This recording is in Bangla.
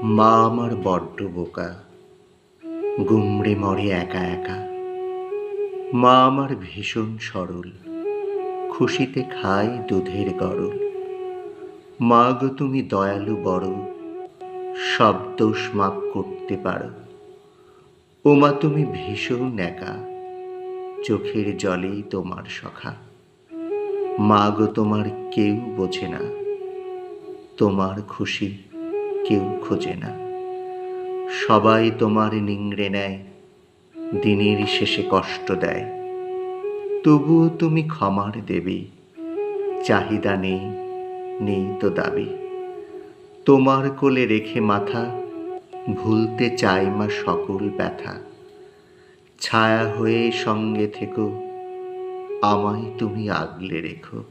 মা আমার বড্ড বোকা, গুমড়ে মরে একা একা। মা আমার ভীষণ সরল, খুশিতে খায় দুধের গরল। মা গো তুমি দয়ালু বড়, সব দোষ মাপ করতে পারো। ও মা তুমি ভীষণ একা, চোখের জলেই তোমার সখা। মা গো তোমার কেউ বোঝে না, তোমার খুশি কেউ খোঁজে না। সবাই তোমার নিংড়ে নেয়, দিনের শেষে কষ্ট দেয়। তবুও তুমি ক্ষমার দেবী, চাহিদা নেই, নেই তো দাবি। তোমার কোলে রেখে মাথা, ভুলতে চাই মা সকল ব্যথা। ছায়া হয়ে সঙ্গে থেকো, আমায় তুমি আগলে রেখো।